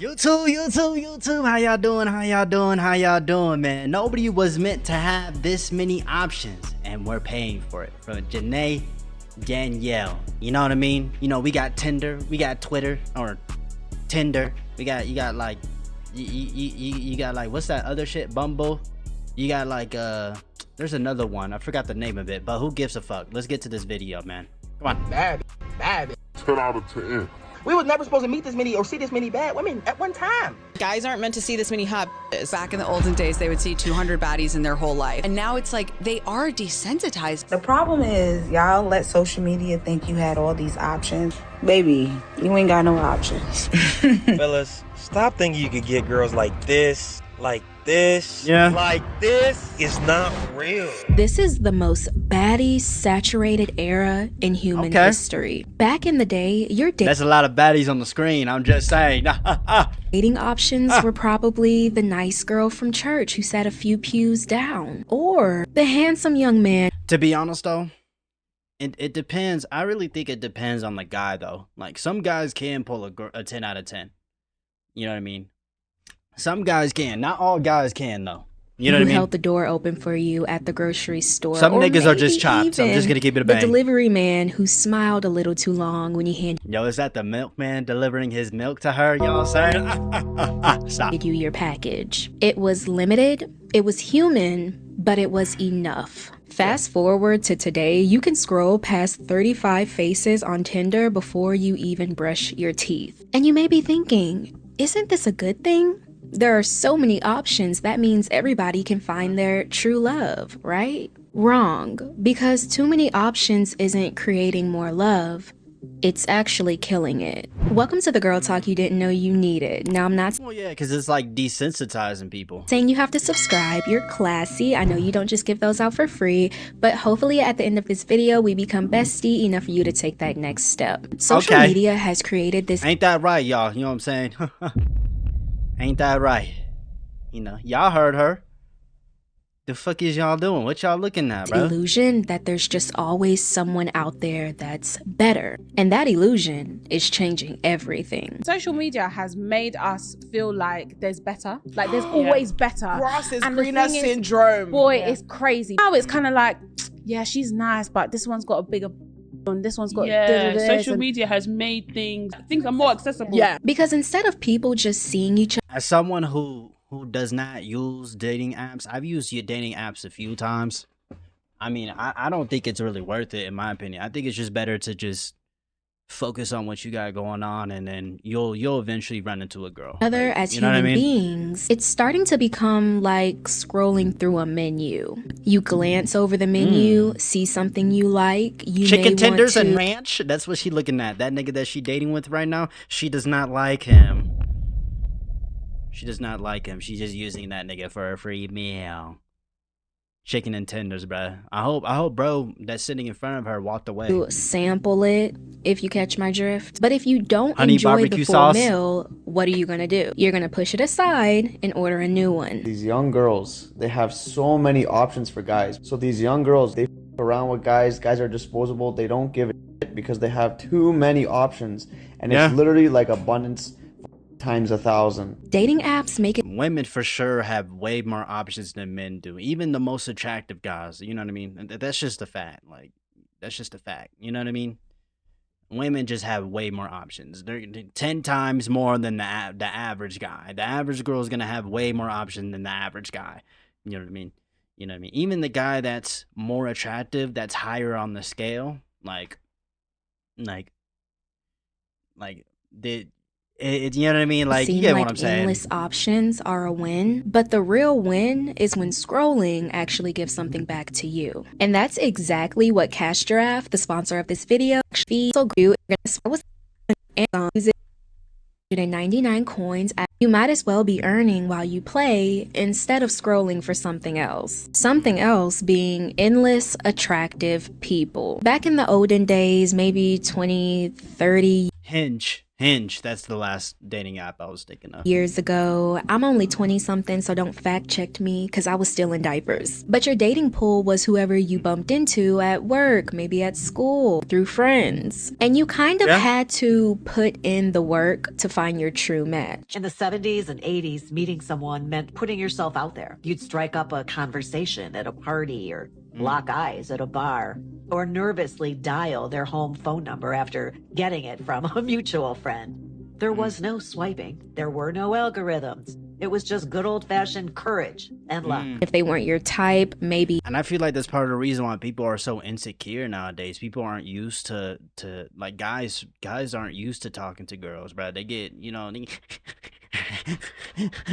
YouTube, how y'all doing? How y'all doing, man? Nobody was meant to have this many options, and we're paying for it. From Janae Danielle, you know what I mean? You know, we got Tinder, we got Twitter, or Tinder. You got like, you got like, what's that other shit? Bumble. You got like, there's another one. I forgot the name of it, but who gives a fuck? Let's get to this video, man. Come on. Bad. 10 out of 10. We were never supposed to meet this many or see this many bad women at one time. Guys aren't meant to see this many hot bitches. Back in the olden days, they would see 200 baddies in their whole life. And now it's like they are desensitized. The problem is y'all let social media think you had all these options. Baby, you ain't got no options. Fellas, stop thinking you could get girls like this, like this, Yeah. like this. It's not real. This is the most baddie saturated era in human history. Back in the day, your That's a lot of baddies on the screen. I'm just saying. dating options were probably the nice girl from church who sat a few pews down, or the handsome young man. To be honest though, it depends. I really think it depends on the guy though. Like some guys can pull a 10 out of 10. You know what I mean? Some guys can. Not all guys can though. You know what I mean? Who held the door open for you at the grocery store. Some or niggas are just chopped. even I'm just gonna keep it a the bang. delivery man who smiled a little too long when he handed Yo, is that the milkman delivering his milk to her? You know what I'm saying? Stop. you your package. It was limited, it was human, but it was enough. Fast forward to today, you can scroll past 35 faces on Tinder before you even brush your teeth. And you may be thinking, isn't this a good thing? There are so many options, that means everybody can find their true love, right? Wrong, because too many options isn't creating more love, it's actually killing it. Welcome to the girl talk you didn't know you needed. Now I'm not Well, yeah, because it's like desensitizing people. saying you have to subscribe, you're classy. I know you don't just give those out for free, but hopefully at the end of this video, we become bestie enough for you to take that next step. Social media has created this Ain't that right, y'all? You know what I'm saying? Ain't that right? You know, y'all heard her. The fuck is y'all doing? What y'all looking at, bro? illusion that there's just always someone out there that's better. And that illusion is changing everything. Social media has made us feel like there's better. Like there's always better. Grass is And the greener thing is, syndrome. Boy, it's crazy. Now it's kind of like, yeah, she's nice, but this one's got a bigger and this one's got social media has made things are more accessible. Yeah. Because instead of people just seeing each As someone who does not use dating apps, I've used your dating apps a few times. I mean, I don't think it's really worth it in my opinion. I think it's just better to just focus on what you got going on, and then you'll eventually run into a girl. other Like, as you know what I human mean? beings, it's starting to become like scrolling through a menu. You glance over the menu, see something you like, you Chicken may want tenders to and ranch. That's what she looking at. That nigga that she dating with right now, she does not like him. She does not like him. She's just using that nigga for a free meal. Chicken and tenders, bruh. I hope bro that's sitting in front of her walked away. sample it, if you catch my drift. But if you don't Honey enjoy the barbecue full sauce. meal, what are you gonna do? You're gonna push it aside and order a new one. These young girls, they have so many options for guys. So these young girls, they f around with guys. Guys are disposable. They don't give a shit because they have too many options. And it's literally like abundance times 1,000. Dating apps make it Women for sure have way more options than men do. Even the most attractive guys. You know what I mean? And that's just a fact. Like, that's just a fact. You know what I mean? Women just have way more options. They're 10 times more than the average guy. The average girl is gonna have way more options than the average guy. You know what I mean? You know what I mean? Even the guy that's more attractive, that's higher on the scale, like you know what I mean? Like, you seem get like what I'm saying? endless options are a win, but the real win is when scrolling actually gives something back to you. And that's exactly what Cash Giraffe, the sponsor of this video, feeds so do. Was Amazon uses 199 coins. You might as well be earning while you play instead of scrolling for something else. Something else being endless attractive people. Back in the olden days, maybe 20, 30 Hinge, that's the last dating app I was thinking of. Years ago. I'm only 20 something, so don't fact check me because I was still in diapers. But your dating pool was whoever you bumped into at work, maybe at school, through friends. And you kind of had to put in the work to find your true match. In the 70s and 80s, meeting someone meant putting yourself out there. You'd strike up a conversation at a party or lock eyes at a bar or nervously dial their home phone number after getting it from a mutual friend. There was no swiping. There were no algorithms. It was just good old-fashioned courage and luck. If they weren't your type, maybe. And I feel like that's part of the reason why people are so insecure nowadays. People aren't used to like guys aren't used to talking to girls, bro. They get, you know,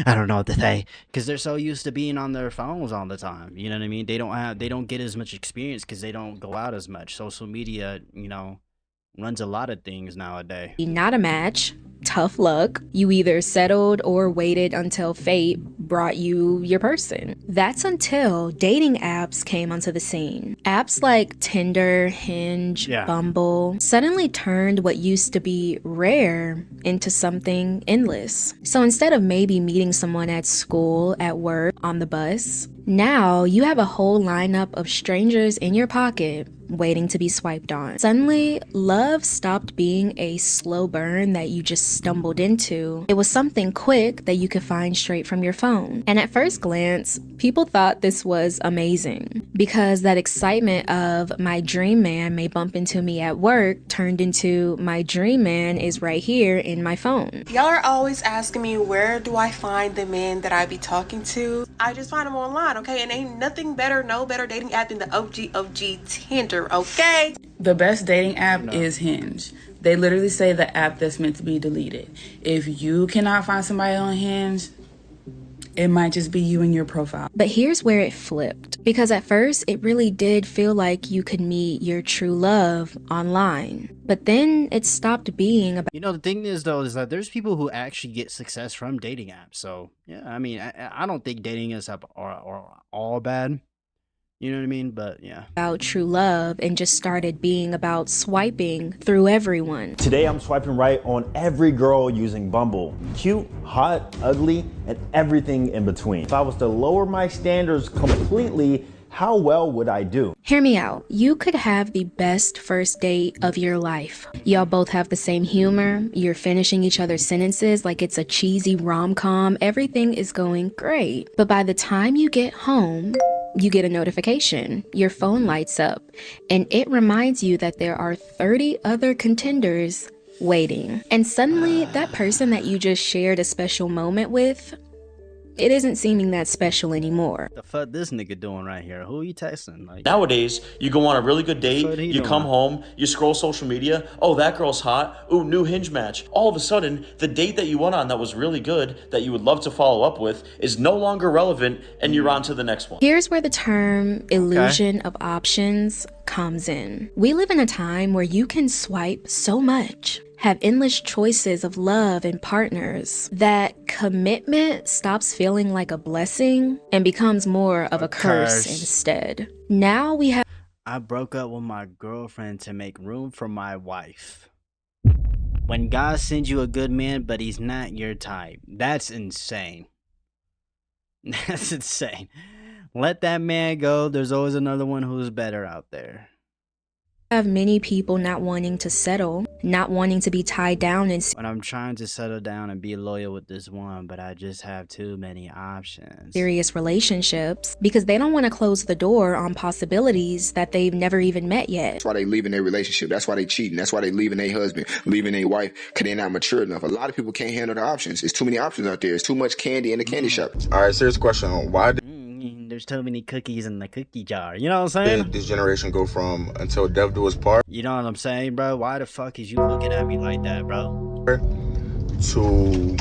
I don't know what to say, because they're so used to being on their phones all the time. You know what I mean? They don't get as much experience because they don't go out as much. Social media, you know, runs a lot of things nowadays. Not a match. Tough luck. You either settled or waited until fate brought you your person. That's until dating apps came onto the scene. Apps like Tinder, Hinge, Bumble suddenly turned what used to be rare into something endless. So instead of maybe meeting someone at school, at work, on the bus, now you have a whole lineup of strangers in your pocket waiting to be swiped on. Suddenly, love stopped being a slow burn that you just stumbled into. It was something quick that you could find straight from your phone. And at first glance, people thought this was amazing because that excitement of my dream man may bump into me at work turned into my dream man is right here in my phone. Y'all are always asking me, where do I find the men that I be talking to? I just find them online, okay? And ain't nothing better, no better dating app than the OG Tinder. Okay. The best dating app is Hinge. They literally say the app that's meant to be deleted. If you cannot find somebody on Hinge, it might just be you and your profile. But here's where it flipped. Because at first, it really did feel like you could meet your true love online. But then it stopped being about... You know, the thing is, though, is that there's people who actually get success from dating apps. So, yeah, I mean, I don't think dating apps are all bad. You know what I mean? But yeah. About true love and just started being about swiping through everyone. Today I'm swiping right on every girl using Bumble. Cute, hot, ugly, and everything in between. If I was to lower my standards completely, how well would I do? Hear me out. You could have the best first date of your life. Y'all both have the same humor. You're finishing each other's sentences like it's a cheesy rom-com. Everything is going great. But by the time you get home, you get a notification, your phone lights up, and it reminds you that there are 30 other contenders waiting. And suddenly, that person that you just shared a special moment with, it isn't seeming that special anymore. The fuck this nigga doing right here? Who are you texting? Like, nowadays, you go on a really good date, you come home, you scroll social media, oh, that girl's hot, ooh, new Hinge match. All of a sudden, the date that you went on that was really good, that you would love to follow up with, is no longer relevant, and you're on to the next one. Here's where the term illusion of options comes in. We live in a time where you can swipe so much, have endless choices of love and partners, that commitment stops feeling like a blessing and becomes more of a curse instead. Now we have... I broke up with my girlfriend to make room for my wife. When God sends you a good man, but he's not your type. That's insane. That's insane. Let that man go. There's always another one who's better out there. Have many people not wanting to settle, not wanting to be tied down in... But I'm trying to settle down and be loyal with this one, but I just have too many options. Serious relationships because they don't want to close the door on possibilities that they've never even met yet. That's why they leaving their relationship. That's why they cheating. That's why they leaving their husband, leaving their wife, because they're not mature enough. A lot of people can't handle the options. It's too many options out there. It's too much candy in the candy shop. All right, serious question. Why there's too many cookies in the cookie jar? You know what I'm saying? did this generation go from until death do us part? You know what I'm saying, bro? Why the fuck is you looking at me like that, bro? To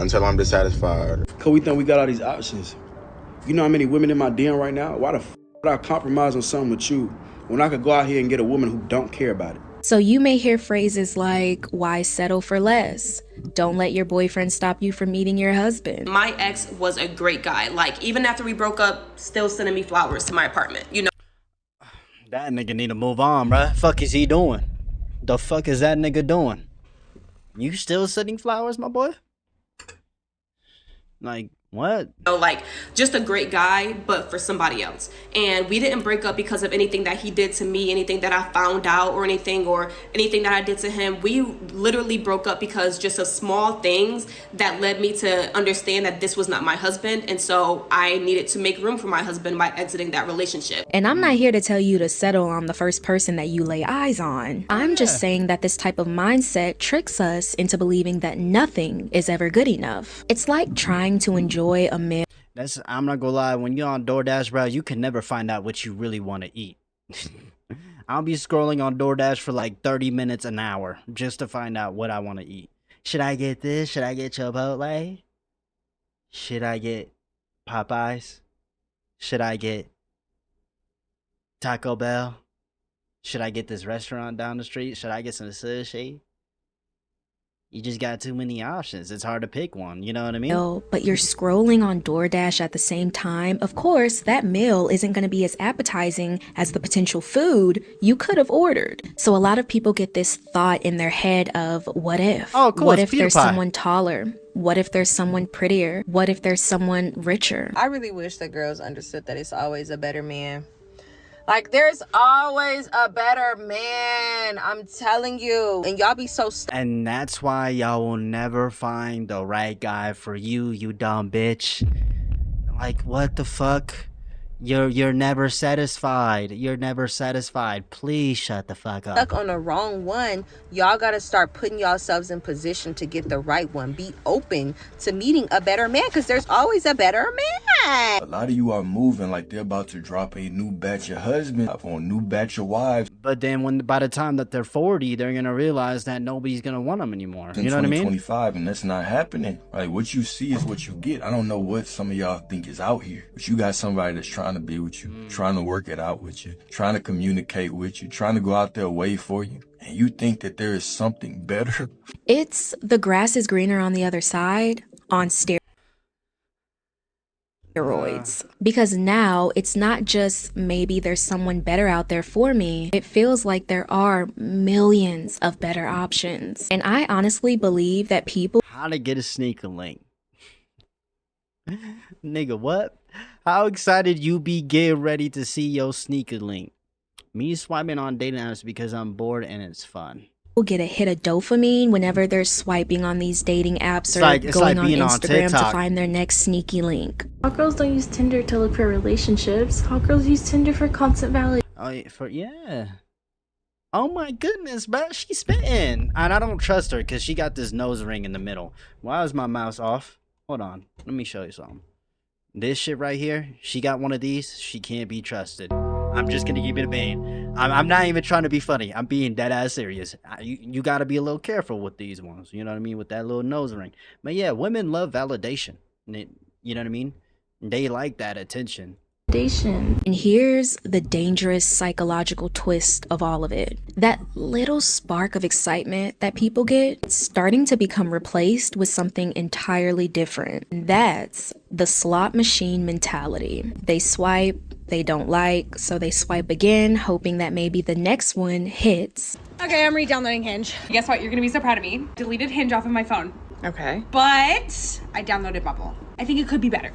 until I'm dissatisfied. Cause we think we got all these options. You know how many women in my DM right now? Why the f would I compromise on something with you when I could go out here and get a woman who don't care about it? So you may hear phrases like, why settle for less? Don't let your boyfriend stop you from meeting your husband. My ex was a great guy. Like, even after we broke up, still sending me flowers to my apartment, you know? That nigga need to move on, bruh. Fuck is he doing? The fuck is that nigga doing? You still sending flowers, my boy? Like, what? Like just a great guy, but for somebody else. And we didn't break up because of anything that he did to me, anything that I found out, or anything that I did to him. We literally broke up because just of small things that led me to understand that this was not my husband. And so I needed to make room for my husband by exiting that relationship. And I'm not here to tell you to settle on the first person that you lay eyes on. I'm just saying that this type of mindset tricks us into believing that nothing is ever good enough. It's like trying to enjoy a meal. I'm not gonna lie, when you're on DoorDash, bro, you can never find out what you really want to eat. I'll be scrolling on DoorDash for like 30 minutes an hour just to find out what I want to eat. Should I get this? Should I get Chipotle? Should I get Popeyes? Should I get Taco Bell? Should I get this restaurant down the street? Should I get some sushi? You just got too many options. It's hard to pick one, you know what I mean? But you're scrolling on DoorDash at the same time. Of course, that meal isn't going to be as appetizing as the potential food you could have ordered. So a lot of people get this thought in their head of what if? Oh, cool. What if there's someone taller? What if there's someone prettier? What if there's someone richer? I really wish that girls understood that it's always a better man. Like, there's always a better man. I'm telling you. And y'all be so... And that's why y'all will never find the right guy for you, you dumb bitch. Like, what the fuck? You're never satisfied. You're never satisfied. Please shut the fuck up. Stuck on the wrong one. Y'all gotta start putting yourselves in position to get the right one. Be open to meeting a better man, because there's always a better man. A lot of you are moving like they're about to drop a new batch of husbands on a new batch of wives. But then by the time that they're 40, they're gonna realize that nobody's gonna want them anymore. You know what I mean? 2025, and that's not happening. Like, what you see is what you get. I don't know what some of y'all think is out here, but you got somebody that's trying to be with you, trying to work it out with you, trying to communicate with you, trying to go out there wait for you, and you think that there is something better. It's the grass is greener on the other side on steroids. Because now it's not just maybe there's someone better out there for me. It feels like there are millions of better options. And I honestly believe that people... How to get a sneaker link. Nigga, what? How excited you be getting ready to see your sneaker link? Me swiping on dating apps because I'm bored and it's fun. People get a hit of dopamine whenever they're swiping on these dating apps or like going on Instagram to TikTok. find their next sneaky link. Hot girls don't use Tinder to look for relationships. Hot girls use Tinder for constant validation. Yeah. Oh my goodness, bro, she's spitting. And I don't trust her because she got this nose ring in the middle. Why is my mouse off? Hold on, let me show you something. This shit right here, she got one of these, she can't be trusted. I'm just gonna keep it a bean. I'm not even trying to be funny. I'm being dead ass serious. You gotta be a little careful with these ones. You know what I mean? With that little nose ring. But yeah, women love validation. You know what I mean? They like that attention. And here's the dangerous psychological twist of all of it. That little spark of excitement that people get, it's starting to become replaced with something entirely different. That's the slot machine mentality. They swipe, they don't like, so they swipe again, hoping that maybe the next one hits. Okay, I'm re-downloading Hinge. Guess what? You're gonna be so proud of me. Deleted Hinge off of my phone. Okay. But I downloaded Bumble. I think it could be better.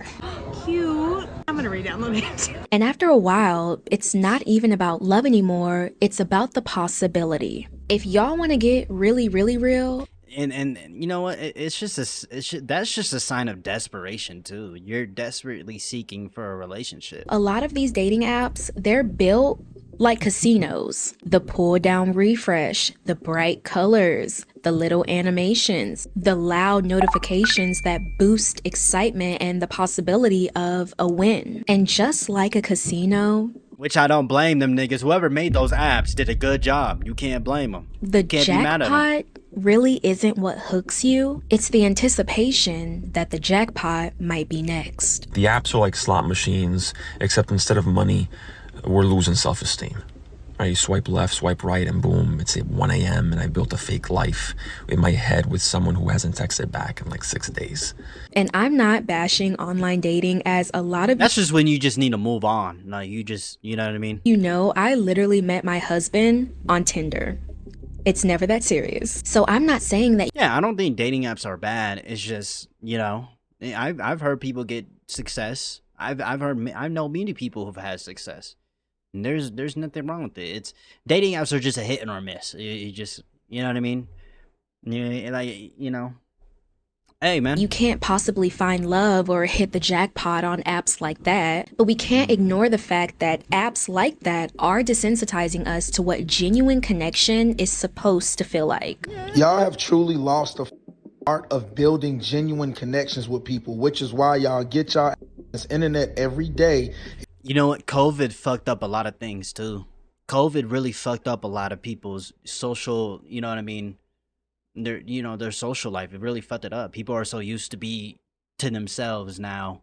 Cute. I'm gonna re-download it. And after a while, it's not even about love anymore. It's about the possibility. If y'all want to get really, really real, and you know what? That's just a sign of desperation too. You're desperately seeking for a relationship. A lot of these dating apps, they're built like casinos. The pull down refresh, the bright colors, the little animations, the loud notifications that boost excitement and the possibility of a win. And just like a casino, which I don't blame them niggas. Whoever made those apps did a good job. You can't blame them. The jackpot really isn't what hooks you. It's the anticipation that the jackpot might be next. The apps are like slot machines, except instead of money, we're losing self-esteem. Right? You swipe left, swipe right, and boom, it's at 1 a.m. and I built a fake life in my head with someone who hasn't texted back in like 6 days. And I'm not bashing online dating, as a lot of... That's just when you just need to move on. Like, you know what I mean? You know, I literally met my husband on Tinder. It's never that serious. So I'm not saying that. Yeah, I don't think dating apps are bad. It's just, you know, I've heard people get success. I know many people who've had success. And there's nothing wrong with it. It's dating apps are just a hit or miss. You just, you know what I mean? Yeah, like, you know. Hey, man. You can't possibly find love or hit the jackpot on apps like that, but we can't ignore the fact that apps like that are desensitizing us to what genuine connection is supposed to feel like. Y'all have truly lost the art of building genuine connections with people, which is why y'all get y'all this internet every day. You know what? COVID fucked up a lot of things too. COVID really fucked up a lot of people's social, you know what I mean? Their social life. It really fucked it up. People are so used to be to themselves now.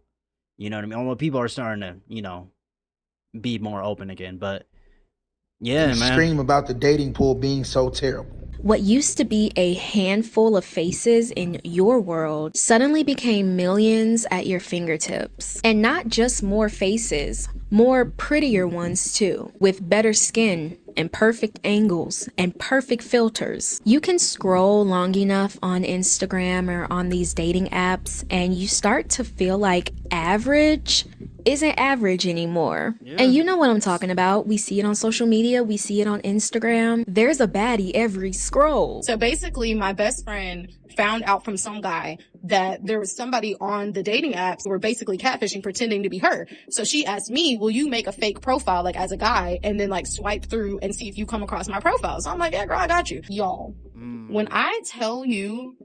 You know what I mean? Well, people are starting to, you know, be more open again. But yeah, man. Scream about the dating pool being so terrible. What used to be a handful of faces in your world suddenly became millions at your fingertips. And not just more faces, more prettier ones too, with better skin and perfect angles and perfect filters. You can scroll long enough on Instagram or on these dating apps and you start to feel like average isn't average anymore. Yeah. And you know what I'm talking about. We see it on social media. We see it on Instagram. There's a baddie every scroll. So basically, my best friend found out from some guy that there was somebody on the dating apps who were basically catfishing, pretending to be her. So she asked me, will you make a fake profile, like as a guy, and then like swipe through and see if you come across my profile? So I'm like, yeah, girl, I got you. Y'all, when I tell you,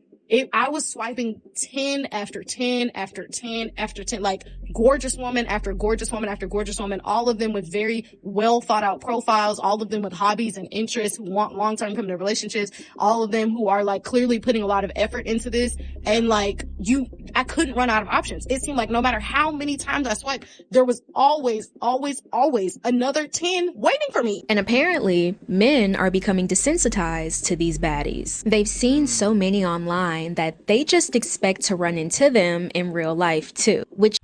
I was swiping 10 after 10 after 10 after 10, like gorgeous woman after gorgeous woman after gorgeous woman, all of them with very well thought out profiles, all of them with hobbies and interests who want long-term committed relationships, all of them who are like clearly putting a lot of effort into this. And like I couldn't run out of options. It seemed like no matter how many times I swiped, there was always another 10 waiting for me. And apparently men are becoming desensitized to these baddies. They've seen so many online that they just expect to run into them in real life too, which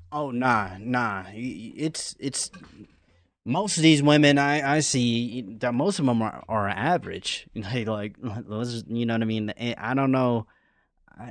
it's most of these women I see that most of them are average. Like you know what I mean? I don't know.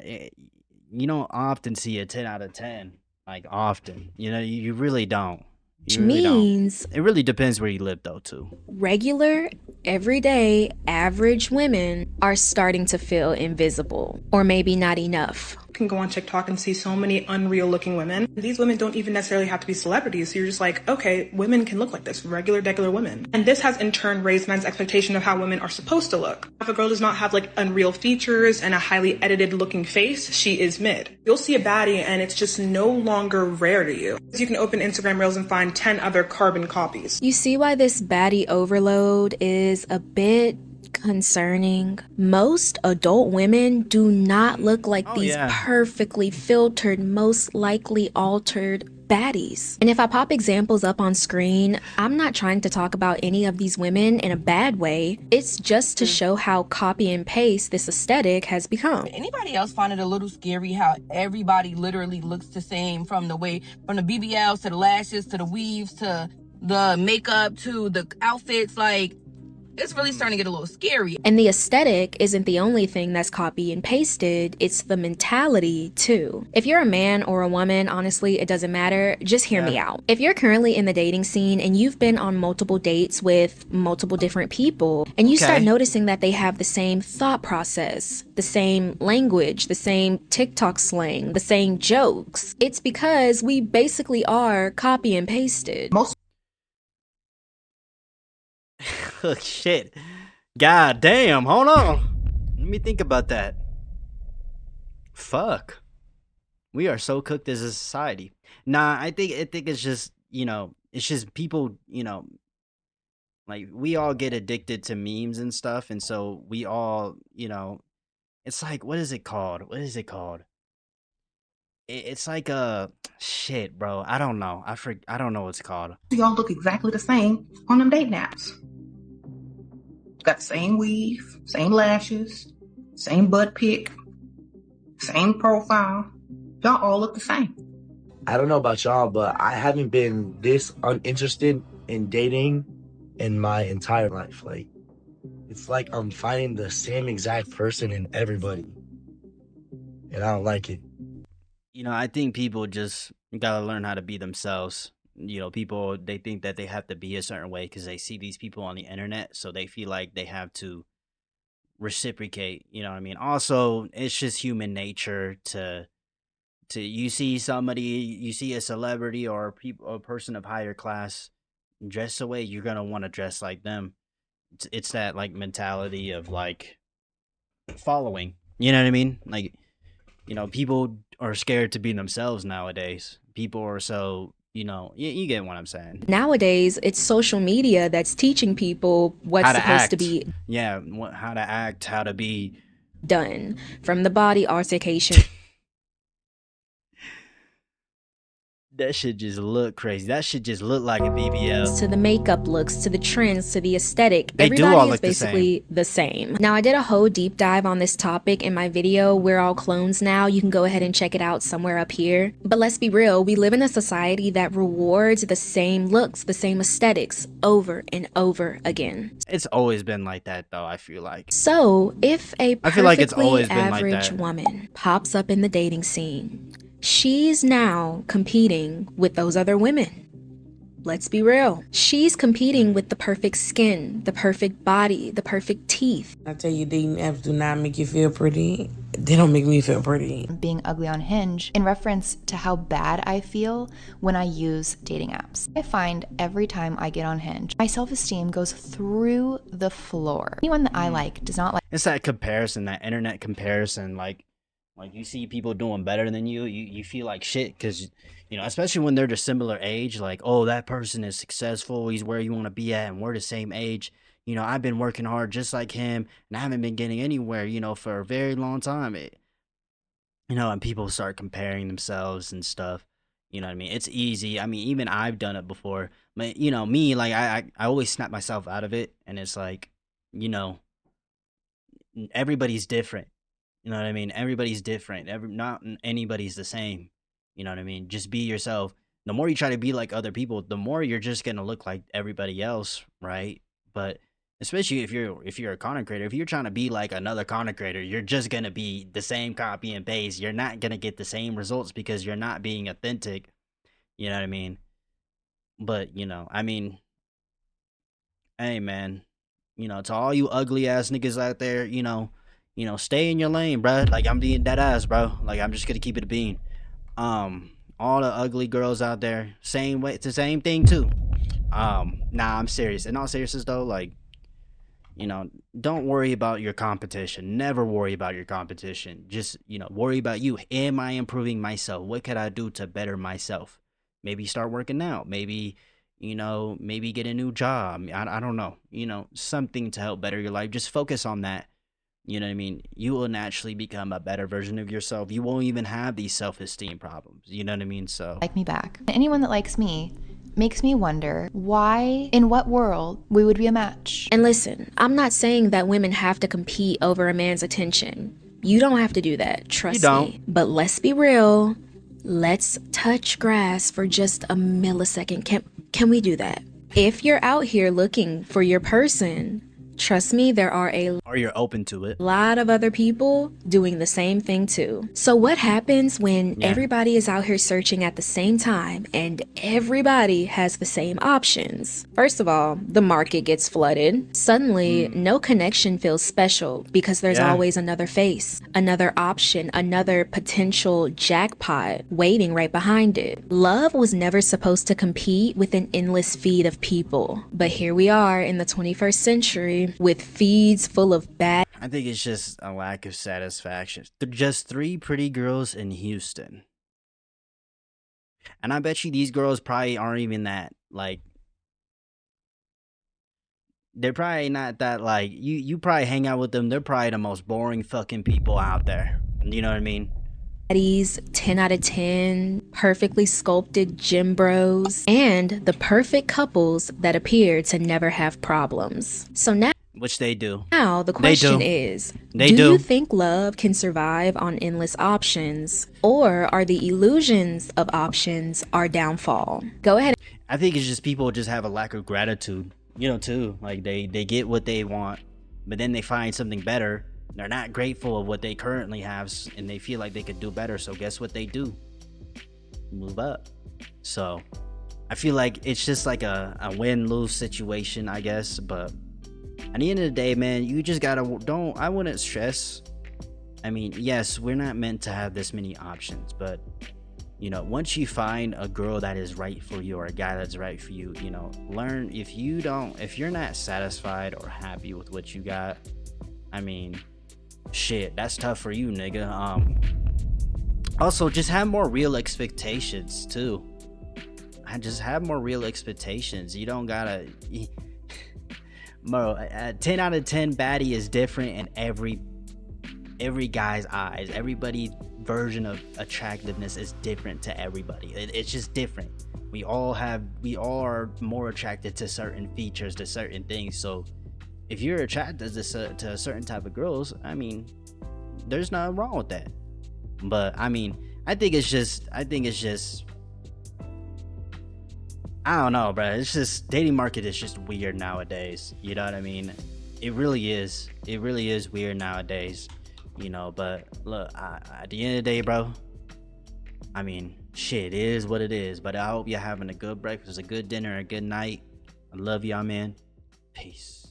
You don't often see a 10 out of 10, like often. You know, you really don't. Which means it really depends where you live though too. Regular, everyday, average women are starting to feel invisible, or maybe not enough. You can go on TikTok and see so many unreal looking women. These women don't even necessarily have to be celebrities. So you're just like, okay, women can look like this, regular women. And this has in turn raised men's expectation of how women are supposed to look. If a girl does not have like unreal features and a highly edited looking face, she is mid. You'll see a baddie and it's just no longer rare to you. You can open Instagram Reels and find 10 other carbon copies. You see why this baddie overload is a bit concerning. Most adult women do not look like these perfectly filtered, most likely altered baddies. And if I pop examples up on screen, I'm not trying to talk about any of these women in a bad way. It's just to show how copy and paste this aesthetic has become. Anybody else find it a little scary how everybody literally looks the same, from the BBLs to the lashes to the weaves to the makeup to the outfits? Like, it's really starting to get a little scary. And the aesthetic isn't the only thing that's copy and pasted, it's the mentality too. If you're a man or a woman, honestly, it doesn't matter. Just hear me out. If you're currently in the dating scene and you've been on multiple dates with multiple different people, and you start noticing that they have the same thought process, the same language, the same TikTok slang, the same jokes, it's because we basically are copy and pasted. Oh, shit. God damn, hold on. Let me think about that. Fuck. We are so cooked as a society. Nah, I think it's just, you know, it's just people, you know, like we all get addicted to memes and stuff, and so we all, you know, it's like, what is it called? It's like a shit, bro. I don't know. I don't know what it's called. Y'all look exactly the same on them dating apps. Got the same weave, same lashes, same butt pic, same profile. Y'all all look the same. I don't know about y'all, but I haven't been this uninterested in dating in my entire life. Like, It's like I'm finding the same exact person in everybody. And I don't like it. You know, I think people just gotta learn how to be themselves. You know, people, they think that they have to be a certain way because they see these people on the internet, so they feel like they have to reciprocate. You know what I mean? Also, it's just human nature to you see somebody, you see a celebrity or a person of higher class dress the way you're gonna want to dress like them. It's that like mentality of like following. You know what I mean? Like, you know, people are scared to be themselves nowadays. People are so, you know, you get what I'm saying. Nowadays, it's social media that's teaching people what's How to supposed act. to be Yeah, how to act, how to be. done, from the body altercation. That should just look crazy. That should just look like a BBL. To the makeup looks, to the trends, to the aesthetic. They Everybody do all is look basically the same. Now, I did a whole deep dive on this topic in my video, We're All Clones Now. You can go ahead and check it out somewhere up here. But let's be real, we live in a society that rewards the same looks, the same aesthetics over and over again. It's always been like that, though, I feel like. So, if a I feel like it's perfectly always been like average that. woman pops up in the dating scene, she's now competing with those other women. Let's be real. She's competing with the perfect skin, the perfect body, the perfect teeth. I tell you, dating apps do not make you feel pretty. They don't make me feel pretty. Being ugly on Hinge in reference to how bad I feel when I use dating apps. I find every time I get on Hinge, my self-esteem goes through the floor. Anyone that I like does not like. It's that comparison, that internet comparison. Like you see people doing better than you feel like shit because, you know, especially when they're the similar age, like, oh, that person is successful, he's where you want to be at, and we're the same age. You know, I've been working hard just like him, and I haven't been getting anywhere, you know, for a very long time. You know, and people start comparing themselves and stuff. You know what I mean? It's easy. I mean, even I've done it before. But, you know, me, like, I always snap myself out of it, and it's like, you know, everybody's different. You know what I mean? Everybody's different. Not anybody's the same. You know what I mean? Just be yourself. The more you try to be like other people, the more you're just gonna look like everybody else, right? But especially if you're a content creator, if you're trying to be like another content creator, you're just gonna be the same copy and paste. You're not gonna get the same results because you're not being authentic. You know what I mean? But you know, I mean, hey man, you know, to all you ugly ass niggas out there, you know, stay in your lane, bro. Like, I'm being dead ass, bro. Like, I'm just gonna keep it a bean. All the ugly girls out there, same way, it's the same thing too. Nah, I'm serious. In all seriousness though, like, you know, don't worry about your competition. Never worry about your competition. Just, you know, worry about you. Am I improving myself? What could I do to better myself? Maybe start working out. Maybe, you know, maybe get a new job. I don't know. You know, something to help better your life. Just focus on that. You know what I mean? You will naturally become a better version of yourself. You won't even have these self-esteem problems. You know what I mean? So Like me back. Anyone that likes me makes me wonder why, in what world, we would be a match. And listen, I'm not saying that women have to compete over a man's attention. You don't have to do that, trust me. But let's be real. Let's touch grass for just a millisecond. Can we do that? If you're out here looking for your person, trust me, there are or you're open to it. lot of other people doing the same thing too. So what happens when everybody is out here searching at the same time and everybody has the same options? First of all, the market gets flooded. Suddenly, no connection feels special because there's always another face, another option, another potential jackpot waiting right behind it. Love was never supposed to compete with an endless feed of people. But here we are in the 21st century with feeds full of bad. I think it's just a lack of satisfaction. They're just 3 pretty girls in Houston. And I bet you these girls probably aren't even that, like, they're probably not that, like, you probably hang out with them. They're probably the most boring fucking people out there. You know what I mean? 10 out of 10, perfectly sculpted gym bros, and the perfect couples that appear to never have problems. So now, which they do. Now the question is, do you think love can survive on endless options, or are the illusions of options our downfall? Go ahead. I think it's just people just have a lack of gratitude, you know, too. Like they get what they want, but then they find something better. They're not grateful of what they currently have, and they feel like they could do better. So guess what they do? Move up. So I feel like it's just like a win-lose situation, I guess. But at the end of the day, man, you just gotta I wouldn't stress. I mean, yes, we're not meant to have this many options, but you know, once you find a girl that is right for you or a guy that's right for you, you know, learn if you're not satisfied or happy with what you got, I mean, shit, that's tough for you, nigga. Also, just have more real expectations too. I just have more real expectations. You don't gotta, bro. A 10 out of 10 baddie is different in every guy's eyes. Everybody's version of attractiveness is different to everybody. It's just different. We all are more attracted to certain features, to certain things. So if you're attracted to a certain type of girls, I mean, there's nothing wrong with that. But I mean, I think it's just I don't know, bro. It's just, dating market is just weird nowadays. You know what I mean? It really is weird nowadays, you know. But look, at the end of the day, bro, I mean, shit, it is what it is. But I hope you're having a good breakfast, a good dinner, a good night. I love y'all, man. Peace.